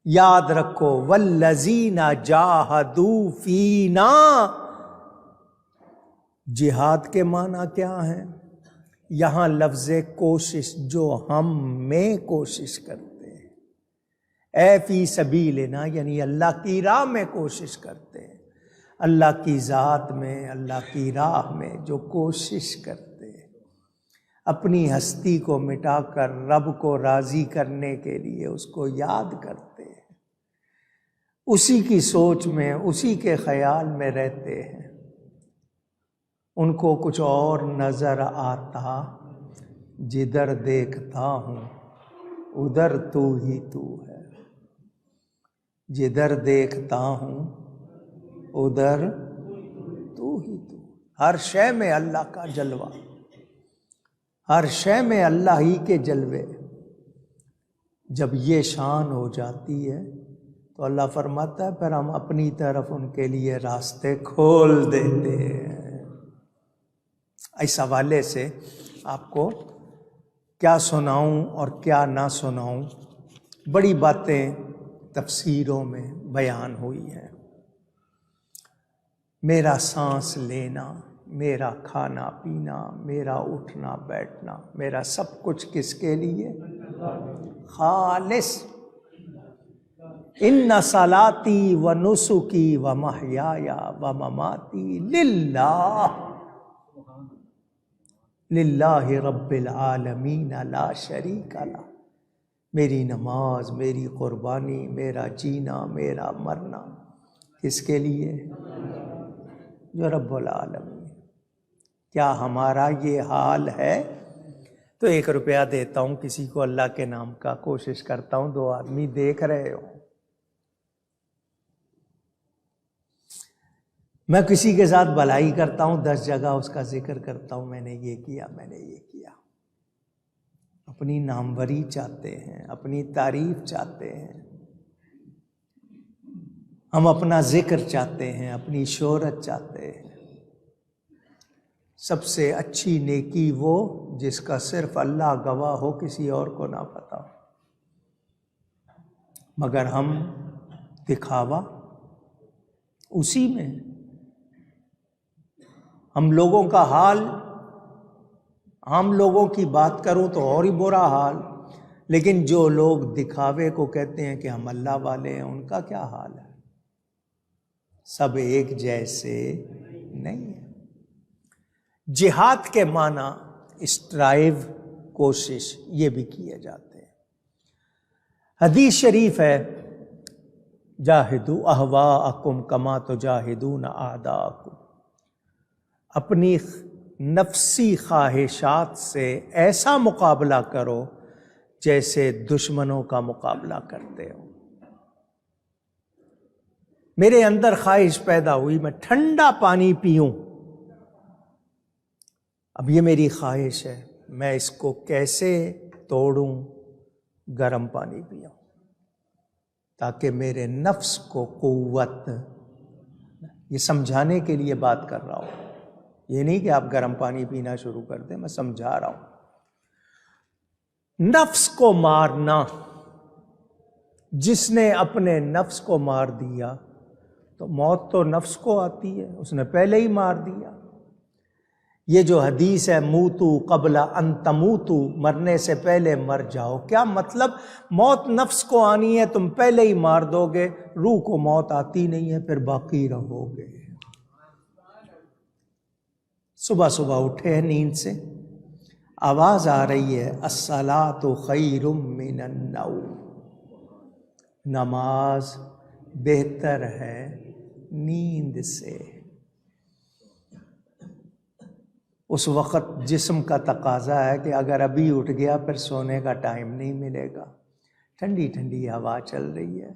یاد رکھو والذین جاہدوا فینا، جہاد کے معنی کیا ہے؟ یہاں لفظ کوشش، جو ہم میں کوشش کرتے ہیں، اے فی سبیلنا یعنی اللہ کی راہ میں کوشش کرتے ہیں، اللہ کی ذات میں، اللہ کی راہ میں جو کوشش کرتے ہیں، اپنی ہستی کو مٹا کر رب کو راضی کرنے کے لیے اس کو یاد کرتے ہیں، اسی کی سوچ میں، اسی کے خیال میں رہتے ہیں، ان کو کچھ اور نظر آتا، جدھر دیکھتا ہوں ادھر تو ہی تو ہے، جدھر دیکھتا ہوں ادھر تو ہی تو، ہر شے میں اللہ کا جلوہ، ہر شے میں اللہ ہی کے جلوے۔ جب یہ شان ہو جاتی ہے تو اللہ فرماتا ہے پھر ہم اپنی طرف ان کے لیے راستے کھول دیتے ہیں۔ اس حوالے سے آپ کو کیا سناؤں اور کیا نہ سناؤں، بڑی باتیں تفسیروں میں بیان ہوئی ہیں۔ میرا سانس لینا، میرا کھانا پینا، میرا اٹھنا بیٹھنا، میرا سب کچھ کس کے لیے؟ خالص۔ ان صلاتی و نسکی و محیایا و مماتی للہ، للہ رب العالمین لا شریک لہ، میری نماز، میری قربانی، میرا جینا، میرا مرنا کس کے لیے؟ جو رب العالمین۔ کیا ہمارا یہ حال ہے؟ تو 1 روپیہ دیتا ہوں کسی کو اللہ کے نام کا، کوشش کرتا ہوں 2 آدمی دیکھ رہے ہو، میں کسی کے ساتھ بھلائی کرتا ہوں 10 جگہ اس کا ذکر کرتا ہوں، میں نے یہ کیا، میں نے یہ کیا، اپنی ناموری چاہتے ہیں، اپنی تعریف چاہتے ہیں، ہم اپنا ذکر چاہتے ہیں، اپنی شہرت چاہتے ہیں۔ سب سے اچھی نیکی وہ جس کا صرف اللہ گواہ ہو، کسی اور کو نہ پتا ہو، مگر ہم دکھاوا اسی میں۔ ہم لوگوں کا حال، عام لوگوں کی بات کروں تو اور ہی برا حال، لیکن جو لوگ دکھاوے کو کہتے ہیں کہ ہم اللہ والے ہیں، ان کا کیا حال ہے؟ سب ایک جیسے نہیں ہیں۔ جہاد کے معنی اسٹرائیو، کوشش، یہ بھی کیے جاتے ہیں۔ حدیث شریف ہے جاہدوا اہواءکم کما تجاہدون اعداءکم، اپنی نفسی خواہشات سے ایسا مقابلہ کرو جیسے دشمنوں کا مقابلہ کرتے ہو۔ میرے اندر خواہش پیدا ہوئی میں ٹھنڈا پانی پیوں، اب یہ میری خواہش ہے، میں اس کو کیسے توڑوں؟ گرم پانی پیوں، تاکہ میرے نفس کو قوت، یہ سمجھانے کے لیے بات کر رہا ہوں، یہ نہیں کہ آپ گرم پانی پینا شروع کر دیں، میں سمجھا رہا ہوں۔ نفس کو مارنا، جس نے اپنے نفس کو مار دیا تو موت تو نفس کو آتی ہے، اس نے پہلے ہی مار دیا۔ یہ جو حدیث ہے موتو قبل ان تموتو، مرنے سے پہلے مر جاؤ، کیا مطلب؟ موت نفس کو آنی ہے، تم پہلے ہی مار دو گے، روح کو موت آتی نہیں ہے، پھر باقی رہو گے۔ صبح صبح اٹھے ہیں نیند سے، آواز آ رہی ہے الصلاۃ خیر من النوم، نماز بہتر ہے نیند سے۔ اس وقت جسم کا تقاضا ہے کہ اگر ابھی اٹھ گیا پھر سونے کا ٹائم نہیں ملے گا، ٹھنڈی ٹھنڈی ہوا چل رہی ہے،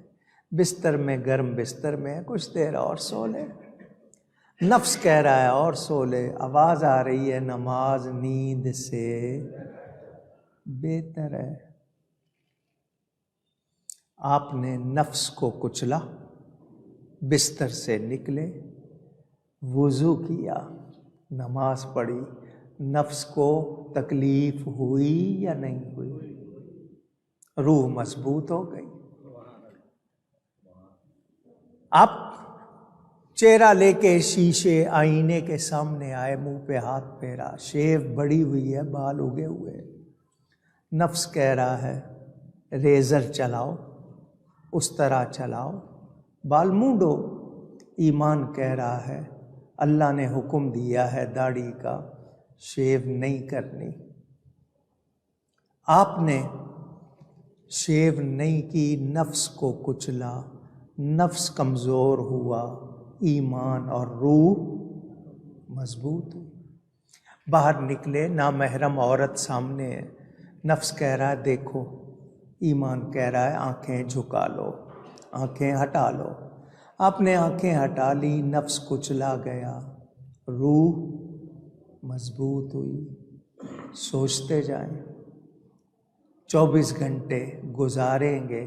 بستر میں، گرم بستر میں، کچھ دیر اور سو لے، نفس کہہ رہا ہے اور سو لے، آواز آ رہی ہے نماز نیند سے بہتر ہے۔ آپ نے نفس کو کچلا، بستر سے نکلے، وضو کیا، نماز پڑھی، نفس کو تکلیف ہوئی یا نہیں ہوئی؟ روح مضبوط ہو گئی۔ آپ چہرہ لے کے شیشے آئینے کے سامنے آئے، منہ پہ ہاتھ پھیرا، شیو بڑی ہوئی ہے، بال اگے ہوئے، نفس کہہ رہا ہے ریزر چلاؤ، اس طرح چلاؤ، بال مونڈو۔ ایمان کہہ رہا ہے اللہ نے حکم دیا ہے داڑھی کا، شیو نہیں کرنی۔ آپ نے شیو نہیں کی، نفس کو کچلا، نفس کمزور ہوا، ایمان اور روح مضبوط ہوئی۔ باہر نکلے، نامحرم عورت سامنے ہے، نفس کہہ رہا ہے دیکھو، ایمان کہہ رہا ہے آنکھیں جھکا لو، آنکھیں ہٹا لو۔ آپ نے آنکھیں ہٹا لی، نفس کچلا گیا، روح مضبوط ہوئی۔ سوچتے جائیں، 24 گھنٹے گزاریں گے،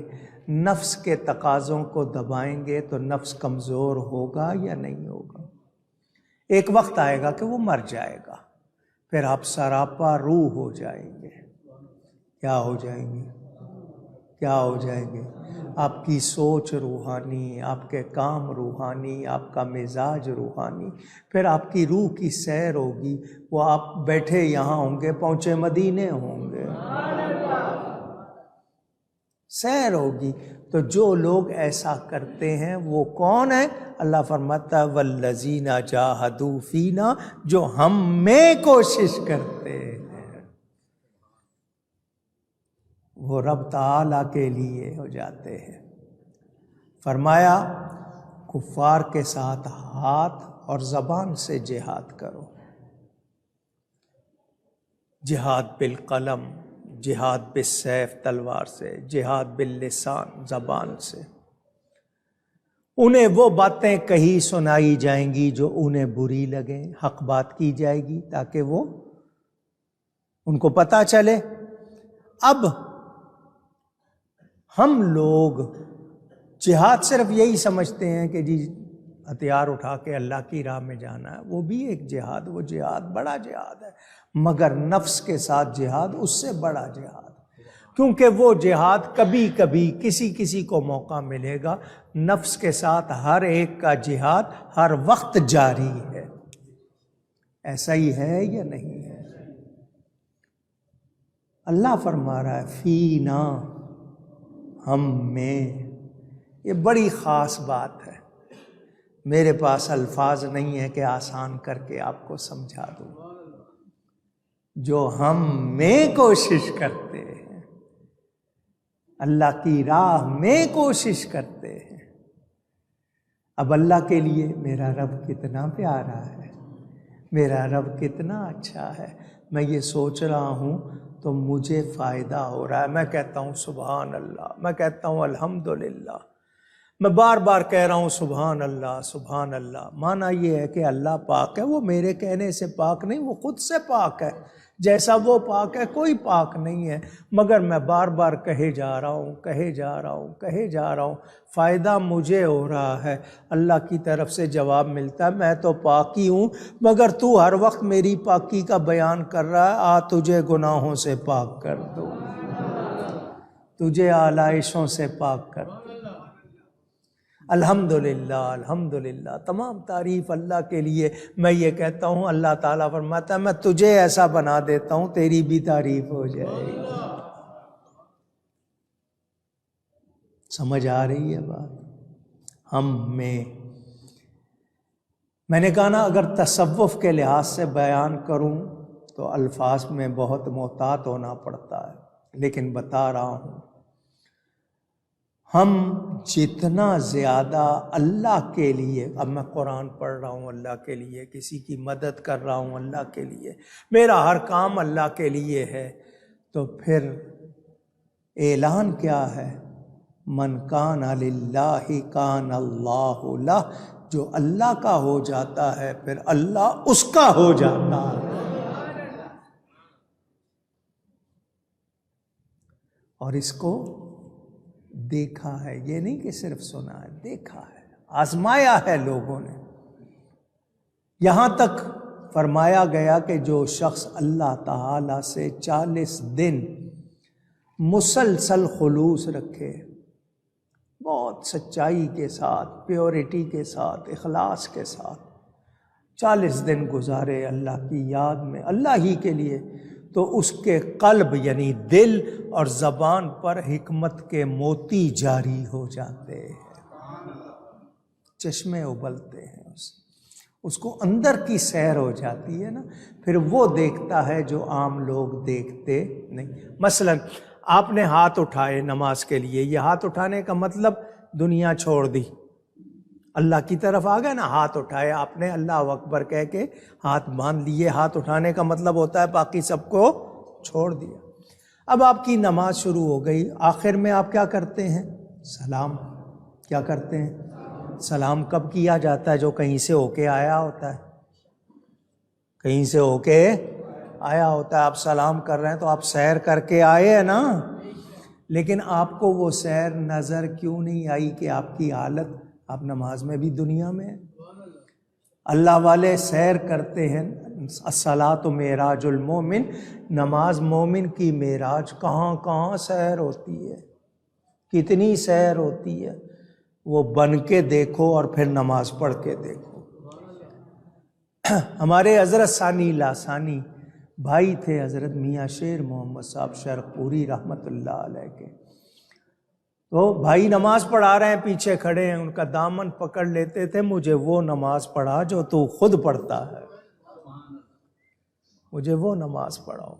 نفس کے تقاضوں کو دبائیں گے تو نفس کمزور ہوگا یا نہیں ہوگا؟ ایک وقت آئے گا کہ وہ مر جائے گا، پھر آپ سراپا روح ہو جائیں گے۔ کیا ہو جائیں گے؟ کیا ہو جائیں گے؟ آپ کی سوچ روحانی، آپ کے کام روحانی، آپ کا مزاج روحانی، پھر آپ کی روح کی سیر ہوگی۔ وہ آپ بیٹھے یہاں ہوں گے، پہنچے مدینے ہوں گے، سیر ہوگی۔ تو جو لوگ ایسا کرتے ہیں وہ کون ہیں؟ اللہ فرماتا ہے والذین جاہدوا فینا، جو ہم میں کوشش کرتے ہیں، وہ رب تعالیٰ کے لیے ہو جاتے ہیں۔ فرمایا کفار کے ساتھ ہاتھ اور زبان سے جہاد کرو، جہاد بالقلم، جہاد بالسیف تلوار سے، جہاد باللسان زبان سے۔ انہیں وہ باتیں کہی سنائی جائیں گی جو انہیں بری لگیں، حق بات کی جائے گی تاکہ وہ ان کو پتہ چلے۔ اب ہم لوگ جہاد صرف یہی سمجھتے ہیں کہ جی ہتھیار اٹھا کے اللہ کی راہ میں جانا ہے، وہ بھی ایک جہاد، وہ جہاد بڑا جہاد ہے، مگر نفس کے ساتھ جہاد اس سے بڑا جہاد، کیونکہ وہ جہاد کبھی کبھی کسی کو موقع ملے گا، نفس کے ساتھ ہر ایک کا جہاد ہر وقت جاری ہے۔ ایسا ہی ہے یا نہیں ہے؟ اللہ فرما رہا ہے فینا، ہم میں۔ یہ بڑی خاص بات ہے، میرے پاس الفاظ نہیں ہے کہ آسان کر کے آپ کو سمجھا دوں۔ جو ہم میں کوشش کرتے ہیں، اللہ کی راہ میں کوشش کرتے ہیں۔ اب اللہ کے لیے میرا رب کتنا پیارا ہے، میرا رب کتنا اچھا ہے، میں یہ سوچ رہا ہوں تو مجھے فائدہ ہو رہا ہے۔ میں کہتا ہوں سبحان اللہ، میں کہتا ہوں الحمدللہ، میں بار بار کہہ رہا ہوں سبحان اللہ سبحان اللہ۔ معنی یہ ہے کہ اللہ پاک ہے، وہ میرے کہنے سے پاک نہیں، وہ خود سے پاک ہے۔ جیسا وہ پاک ہے کوئی پاک نہیں ہے، مگر میں بار بار کہے جا رہا ہوں، فائدہ مجھے ہو رہا ہے، اللہ کی طرف سے جواب ملتا ہے میں تو پاک ہی ہوں، مگر تو ہر وقت میری پاکی کا بیان کر رہا ہے، آ تجھے گناہوں سے پاک کر دو، تجھے آلائشوں سے پاک کر دو۔ الحمدللہ الحمدللہ، تمام تعریف اللہ کے لیے۔ میں یہ کہتا ہوں اللہ تعالیٰ فرماتا ہے میں تجھے ایسا بنا دیتا ہوں تیری بھی تعریف ہو جائے گی۔ سمجھ آ رہی ہے بات؟ ہم میں نے کہا نا اگر تصوف کے لحاظ سے بیان کروں تو الفاظ میں بہت محتاط ہونا پڑتا ہے، لیکن بتا رہا ہوں ہم جتنا زیادہ اللہ کے لیے، اب میں قرآن پڑھ رہا ہوں اللہ کے لیے، کسی کی مدد کر رہا ہوں اللہ کے لیے، میرا ہر کام اللہ کے لیے ہے، تو پھر اعلان کیا ہے؟ من کان للہ کان اللہ لہ، جو اللہ کا ہو جاتا ہے پھر اللہ اس کا ہو جاتا ہے۔ اور اس کو دیکھا ہے، یہ نہیں کہ صرف سنا ہے، دیکھا ہے، آزمایا ہے لوگوں نے۔ یہاں تک فرمایا گیا کہ جو شخص اللہ تعالی سے 40 دن مسلسل خلوص رکھے، بہت سچائی کے ساتھ، پیورٹی کے ساتھ، اخلاص کے ساتھ 40 دن گزارے اللہ کی یاد میں، اللہ ہی کے لیے، تو اس کے قلب یعنی دل اور زبان پر حکمت کے موتی جاری ہو جاتے ہیں، چشمے ابلتے ہیں، اس کو اندر کی سیر ہو جاتی ہے نا، پھر وہ دیکھتا ہے جو عام لوگ دیکھتے نہیں۔ مثلا آپ نے ہاتھ اٹھائے نماز کے لیے، یہ ہاتھ اٹھانے کا مطلب دنیا چھوڑ دی، اللہ کی طرف آ گئے نا، ہاتھ اٹھائے آپ نے، اللہ اکبر کہہ کے ہاتھ باندھ لیے، ہاتھ اٹھانے کا مطلب ہوتا ہے باقی سب کو چھوڑ دیا۔ اب آپ کی نماز شروع ہو گئی، آخر میں آپ کیا کرتے ہیں؟ سلام۔ کیا کرتے ہیں؟ سلام کب کیا جاتا ہے؟ جو کہیں سے ہو کے آیا ہوتا ہے، کہیں سے ہو کے آیا ہوتا ہے، آپ سلام کر رہے ہیں تو آپ سیر کر کے آئے ہیں نا، لیکن آپ کو وہ سیر نظر کیوں نہیں آئی کہ آپ کی حالت، آپ نماز میں بھی دنیا میں ہیں۔ اللہ والے سیر کرتے ہیں، الصلاۃ معراج المومن، نماز مومن کی معراج، کہاں کہاں سیر ہوتی ہے، کتنی سیر ہوتی ہے، وہ بن کے دیکھو اور پھر نماز پڑھ کے دیکھو۔ ہمارے حضرت ثانی لاسانی بھائی تھے، حضرت میاں شیر محمد صاحب شرق پوری رحمت اللہ علیہ کے، تو بھائی نماز پڑھا رہے ہیں، پیچھے کھڑے ہیں، ان کا دامن پکڑ لیتے تھے، مجھے وہ نماز پڑھا جو تو خود پڑھتا ہے، مجھے وہ نماز پڑھاؤ،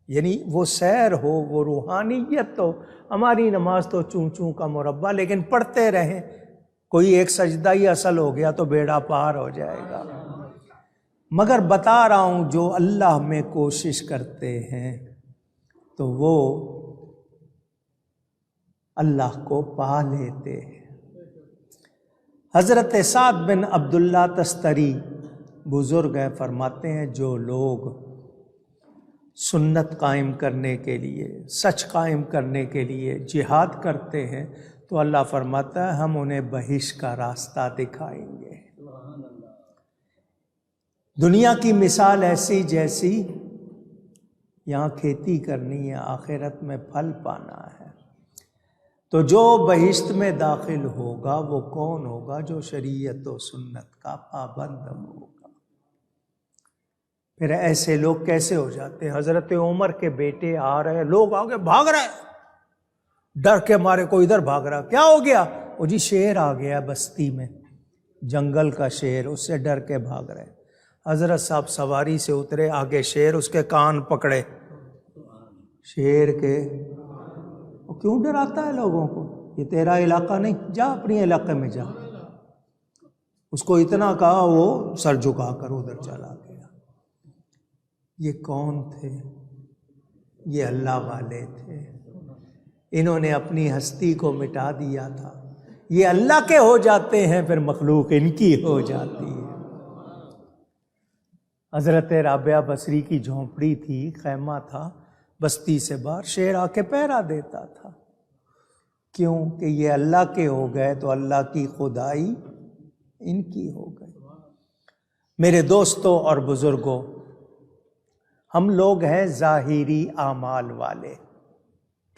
یعنی وہ سیر ہو، وہ روحانیت ہو۔ ہماری نماز تو چوں چوں کا مربع، لیکن پڑھتے رہیں، کوئی ایک سجدہ ہی اصل ہو گیا تو بیڑا پار ہو جائے گا۔ مگر بتا رہا ہوں جو اللہ میں کوشش کرتے ہیں تو وہ اللہ کو پا لیتے ہیں۔ حضرت سعد بن عبداللہ تستری بزرگ ہیں، فرماتے ہیں جو لوگ سنت قائم کرنے کے لیے، سچ قائم کرنے کے لیے جہاد کرتے ہیں تو اللہ فرماتا ہے ہم انہیں بہشت کا راستہ دکھائیں گے۔ دنیا کی مثال ایسی جیسی یہاں کھیتی کرنی ہے، آخرت میں پھل پانا ہے۔ تو جو بہشت میں داخل ہوگا وہ کون ہوگا؟ جو شریعت و سنت کا پابند ہوگا۔ پھر ایسے لوگ کیسے ہو جاتے ہیں؟ حضرت عمر کے بیٹے آ رہے ہیں، لوگ آگے بھاگ رہے ہیں، ڈر کے مارے، کوئی ادھر بھاگ رہا، کیا ہو گیا؟ وہ جی شیر آ گیا بستی میں، جنگل کا شیر، اس سے ڈر کے بھاگ رہے ہیں۔ حضرت صاحب سواری سے اترے، آگے شیر، اس کے کان پکڑے، شیر کے، وہ کیوں ڈراتا ہے لوگوں کو؟ یہ تیرا علاقہ نہیں، جا اپنے علاقے میں جا۔ اس کو اتنا کہا، وہ سر جھکا کر ادھر چلا گیا۔ یہ کون تھے؟ یہ اللہ والے تھے، انہوں نے اپنی ہستی کو مٹا دیا تھا۔ یہ اللہ کے ہو جاتے ہیں، پھر مخلوق ان کی ہو جاتی ہے۔ حضرت رابعہ بصری کی جھونپڑی تھی، خیمہ تھا، بستی سے باہر شیر آ کے پہرا دیتا تھا۔ کیوں کہ یہ اللہ کے ہو گئے تو اللہ کی خدائی ان کی ہو گئی۔ میرے دوستوں اور بزرگوں، ہم لوگ ہیں ظاہری اعمال والے۔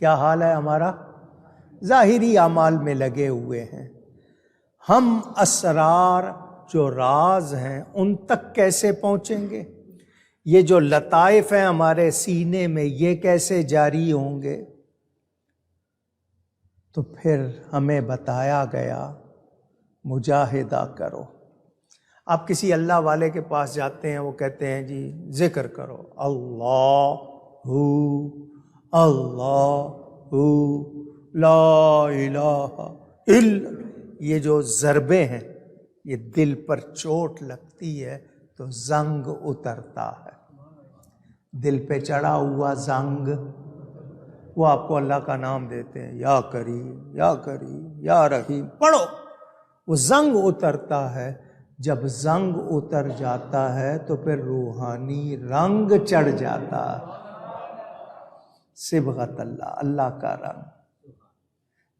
کیا حال ہے ہمارا؟ ظاہری اعمال میں لگے ہوئے ہیں۔ ہم اسرار جو راز ہیں ان تک کیسے پہنچیں گے؟ یہ جو لطائف ہیں ہمارے سینے میں، یہ کیسے جاری ہوں گے؟ تو پھر ہمیں بتایا گیا مجاہدہ کرو۔ آپ کسی اللہ والے کے پاس جاتے ہیں، وہ کہتے ہیں جی ذکر کرو، اللہ لا الہ الا، یہ جو ضربے ہیں یہ دل پر چوٹ لگتی ہے تو زنگ اترتا ہے۔ دل پہ چڑھا ہوا زنگ، وہ آپ کو اللہ کا نام دیتے ہیں، یا کریم یا کریم یا رحیم، پڑھو، وہ زنگ اترتا ہے۔ جب زنگ اتر جاتا ہے تو پھر روحانی رنگ چڑھ جاتا ہے، صبغت اللہ، اللہ کا رنگ۔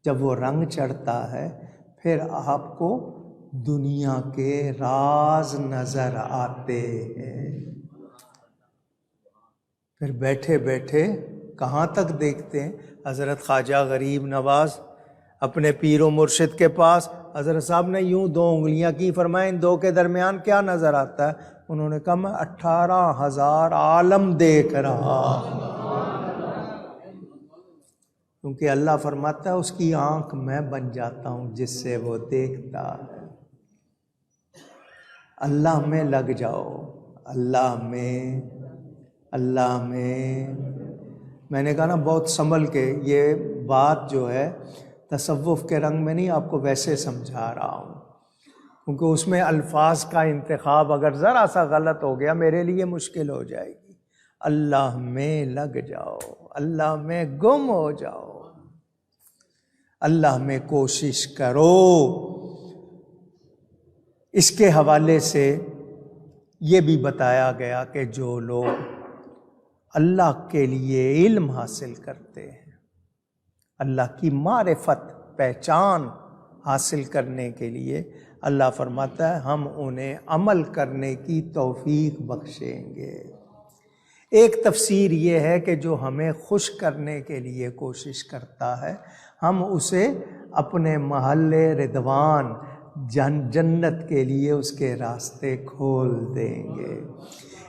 جب وہ رنگ چڑھتا ہے پھر آپ کو دنیا کے راز نظر آتے ہیں۔ پھر بیٹھے بیٹھے کہاں تک دیکھتے ہیں؟ حضرت خواجہ غریب نواز اپنے پیر و مرشد کے پاس، حضرت صاحب نے یوں 2 انگلیاں کی، فرمائیں ان 2 کے درمیان کیا نظر آتا ہے؟ انہوں نے کہا میں 18,000 عالم دیکھ رہا، کیونکہ اللہ فرماتا ہے اس کی آنکھ میں بن جاتا ہوں جس سے وہ دیکھتا ہے۔ اللہ میں لگ جاؤ، اللہ میں، اللہ میں۔ میں نے کہا نا بہت سنبھل کے، یہ بات جو ہے تصوف کے رنگ میں نہیں، آپ کو ویسے سمجھا رہا ہوں، کیونکہ اس میں الفاظ کا انتخاب اگر ذرا سا غلط ہو گیا میرے لیے مشکل ہو جائے گی۔ اللہ میں لگ جاؤ، اللہ میں گم ہو جاؤ، اللہ میں کوشش کرو۔ اس کے حوالے سے یہ بھی بتایا گیا کہ جو لوگ اللہ کے لیے علم حاصل کرتے ہیں، اللہ کی معرفت، پہچان حاصل کرنے کے لیے، اللہ فرماتا ہے ہم انہیں عمل کرنے کی توفیق بخشیں گے۔ ایک تفسیر یہ ہے کہ جو ہمیں خوش کرنے کے لیے کوشش کرتا ہے ہم اسے اپنے محل رضوان جنت کے لیے اس کے راستے کھول دیں گے۔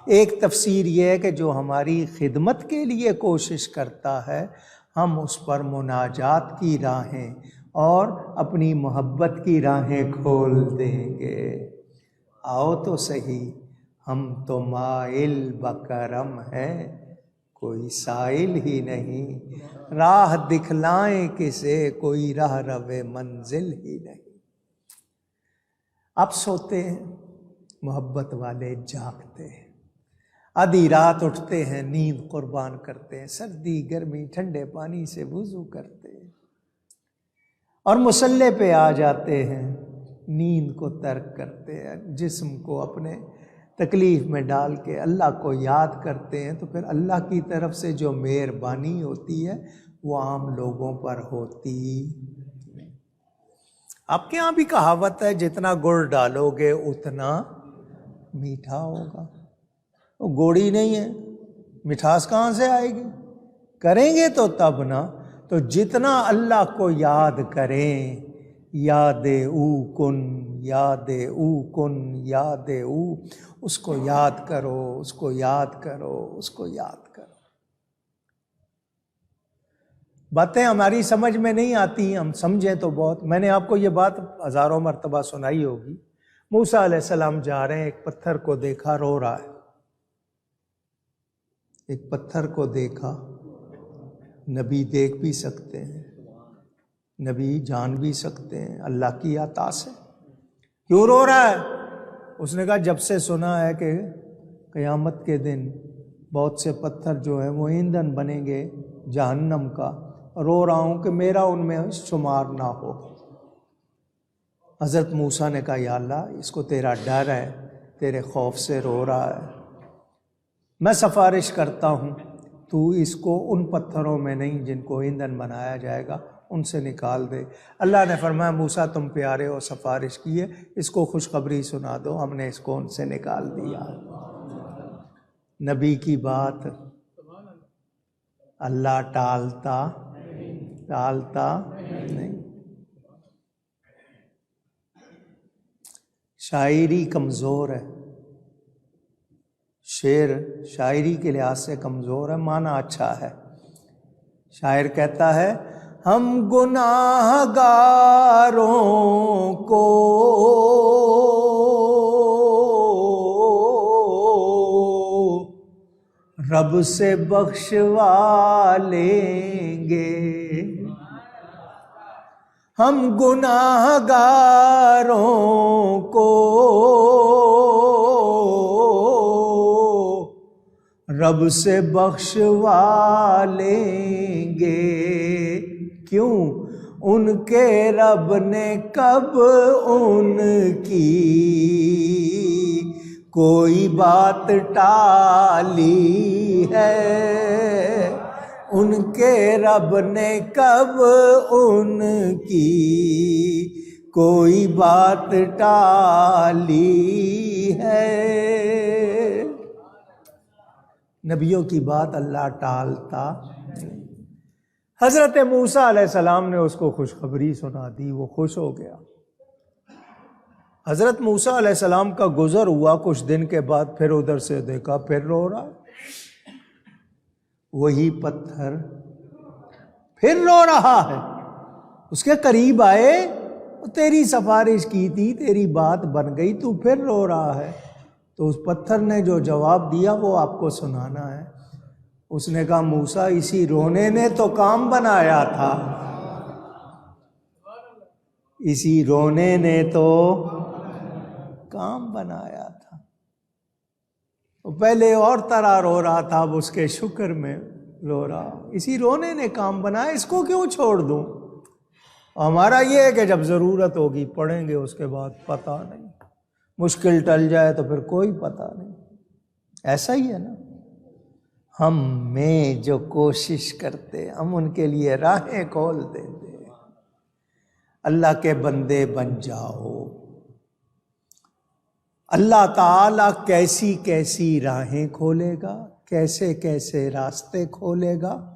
ایک تفسیر یہ ہے کہ جو ہماری خدمت کے لیے کوشش کرتا ہے ہم اس پر مناجات کی راہیں اور اپنی محبت کی راہیں کھول دیں گے۔ آؤ تو صحیح، ہم تو مائل بکرم ہیں، کوئی سائل ہی نہیں، راہ دکھلائیں کسے، کوئی راہ رو منزل ہی نہیں۔ اب سوتے ہیں محبت والے، جاگتے ہیں، آدھی رات اٹھتے ہیں، نیند قربان کرتے ہیں، سردی گرمی ٹھنڈے پانی سے وضو کرتے ہیں اور مصلی پہ آ جاتے ہیں، نیند کو ترک کرتے ہیں، جسم کو اپنے تکلیف میں ڈال کے اللہ کو یاد کرتے ہیں، تو پھر اللہ کی طرف سے جو مہربانی ہوتی ہے وہ عام لوگوں پر ہوتی۔ آپ کے ہاں بھی کہاوت ہے جتنا گڑ ڈالو گے اتنا میٹھا ہوگا، وہ گوڑی نہیں ہے، مٹھاس کہاں سے آئے گی؟ کریں گے تو تب نا۔ تو جتنا اللہ کو یاد کریں، یاد او کن، یاد او کن، یاد او، اس کو یاد کرو، اس کو یاد کرو، اس کو یاد کرو۔ باتیں ہماری سمجھ میں نہیں آتی، ہم سمجھیں تو بہت۔ میں نے آپ کو یہ بات ہزاروں مرتبہ سنائی ہوگی۔ موسیٰ علیہ السلام جا رہے ہیں، ایک پتھر کو دیکھا رو رہا ہے، ایک پتھر کو دیکھا۔ نبی دیکھ بھی سکتے ہیں، نبی جان بھی سکتے ہیں، اللہ کی عطا سے کیوں رو رہا ہے؟ اس نے کہا جب سے سنا ہے کہ قیامت کے دن بہت سے پتھر جو ہیں وہ ایندھن بنیں گے جہنم کا، رو رہا ہوں کہ میرا ان میں شمار نہ ہو۔ حضرت موسیٰ نے کہا یا اللہ اس کو تیرا ڈر ہے، تیرے خوف سے رو رہا ہے، میں سفارش کرتا ہوں تو اس کو ان پتھروں میں نہیں جن کو ایندھن بنایا جائے گا ان سے نکال دے۔ اللہ نے فرمایا موسیٰ تم پیارے ہو، سفارش کی ہے، اس کو خوشخبری سنا دو، ہم نے اس کو ان سے نکال دیا۔ نبی کی بات اللہ ٹالتا نہیں۔ شاعری کمزور ہے، شعر شاعری کے لحاظ سے کمزور ہے، معنی اچھا ہے۔ شاعر کہتا ہے ہم گناہ گاروں کو رب سے بخشوا لیں گے، ہم گناہ گاروں کو رب سے بخشوا لیں گے۔ کیوں؟ ان کے رب نے کب ان کی کوئی بات ٹالی ہے، ان کے رب نے کب ان کی کوئی بات ٹالی ہے۔ نبیوں کی بات اللہ ٹالتا نہیں۔ حضرت موسیٰ علیہ السلام نے اس کو خوشخبری سنا دی، وہ خوش ہو گیا۔ حضرت موسیٰ علیہ السلام کا گزر ہوا، کچھ دن کے بعد پھر ادھر سے دیکھا، پھر رو رہا، وہی پتھر پھر رو رہا ہے۔ اس کے قریب آئے، تیری سفارش کی تھی، تیری بات بن گئی، تو پھر رو رہا ہے۔ تو اس پتھر نے جو جواب دیا وہ آپ کو سنانا ہے۔ اس نے کہا موسیٰ، اسی رونے نے تو کام بنایا تھا، اسی رونے نے تو کام بنایا تھا۔ وہ پہلے اور طرح رو رہا تھا، اب اس کے شکر میں رو رہا، اسی رونے نے کام بنایا، اس کو کیوں چھوڑ دوں؟ ہمارا یہ ہے کہ جب ضرورت ہوگی پڑھیں گے، اس کے بعد پتہ نہیں، مشکل ٹل جائے تو پھر کوئی پتہ نہیں۔ ایسا ہی ہے نا، ہم میں جو کوشش کرتے ہم ان کے لیے راہیں کھول دیتے۔ اللہ کے بندے بن جاؤ، اللہ تعالیٰ کیسی کیسی راہیں کھولے گا، کیسے کیسے راستے کھولے گا،